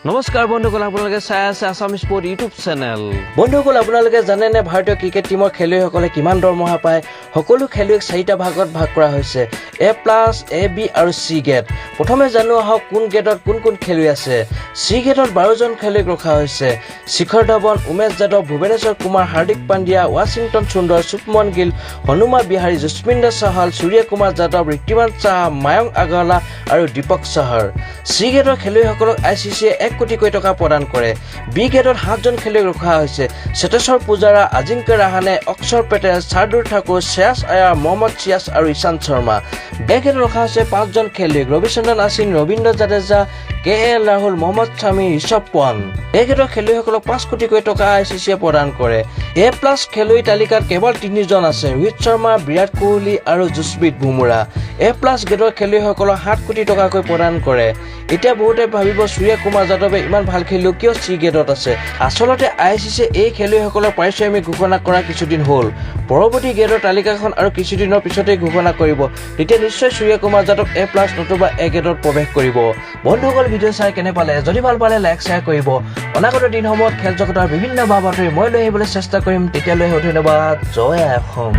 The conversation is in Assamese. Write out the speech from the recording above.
নমস্কাৰ বন্ধুসকল, আপোনালোকে চাই আছে আসাম স্পোৰ্ট ইউটিউব চেনেল। বন্ধুসকল, আপোনালোকে জানেনে ভাৰতীয় ক্ৰিকেট টিমৰ খেলুৱৈসকলে কিমান দৰমহা পায়? সকলো খেলুৱৈক 4টা ভাগত ভাগ কৰা হৈছে, A+, A, B আৰু C গ্ৰেড। প্ৰথমে জানো আহক কোন গ্ৰেডত কোন খেলুৱৈ আছে। C গ্ৰেডত 12জন খেলুৱৈক ৰখা হৈছে। শিখৰ ধাৱন, উমেশ যাদৱ, ভুৱনেশ্বৰ কুমাৰ, হাৰ্দিক পাণ্ডিয়া, ৱাশ্বিংটন সুন্দৰ, শুভমন গিল, হনুমা বিহাৰী, যশস্বীন্দৰ চাহাল, সূৰ্যকুমাৰ যাদৱ, ঋতুমান সাহা, মায়ংক আগৰৱালা আৰু দীপক চাহাৰ। C গ্ৰেডৰ খেলুৱৈসকলক ICCয়ে 1 কোটিকৈ টকা প্ৰদান কৰে। B গ্ৰেডত 7জন খেলুৱৈক ৰখা হৈছে। চেতেশ্বৰ পূজাৰা, আজিংক্য ৰাহানে, অক্ষৰ পেটেল, শাৰ্দুল ঠাকুৰ, শ্ৰেয়াছ আয়াৰ, মহম্মদ চিৰাজ আৰু ঈশান্ত শৰ্মা। B গ্ৰেডত ৰখা হৈছে 5জন খেলুৱৈক, ৰবিচন্দ্ৰন অশ্বিন, ৰবীন্দ্ৰ জাদেজা, KL ৰাহুল, মহম্মদ শামী, ঋষভ পন্থ। A গ্ৰেডৰ খেলুৱৈসকলক 5 কোটিকৈ টকা ICCয়ে প্ৰদান কৰে। A+ খেলুৱৈ তালিকাত কেৱল 3জন আছে, ৰোহিত শৰ্মা, বিৰাট কোহলি আৰু যশপ্ৰীত বুমৰাহ। A+ গ্ৰেডৰ খেলুৱৈসকলক 7 কোটি টকাকৈ প্ৰদান কৰে। এতিয়া বহুতে ভাবিব সূৰ্যকুমাৰ যাদৱে ইমান ভাল খেলুৱৈ কিয় C গ্ৰেডত আছে? আচলতে ICCয়ে এই খেলুৱৈসকলৰ পাৰিশ্ৰমিক ঘোষণা কৰা কিছুদিন হ'ল। পৰৱৰ্তী গ্ৰেডৰ তালিকাখন আৰু কিছুদিনৰ পিছতেই ঘোষণা কৰিব। তেতিয়া নিশ্চয় সূৰ্যকুমাৰ যাদৱ A+ নতুবা A গ্ৰেডত প্ৰৱেশ কৰিব। বন্ধুসকল, ভিডিঅ' চাই কেনে পালে? যদি ভাল পালে লাইক শ্বেয়াৰ কৰিব। অনাগত দিনসমূহত খেল জগতৰ বিভিন্ন বাতৰি মই লৈ আহিবলৈ চেষ্টা কৰিম। তেতিয়ালৈ ধন্যবাদ। জয় অসম।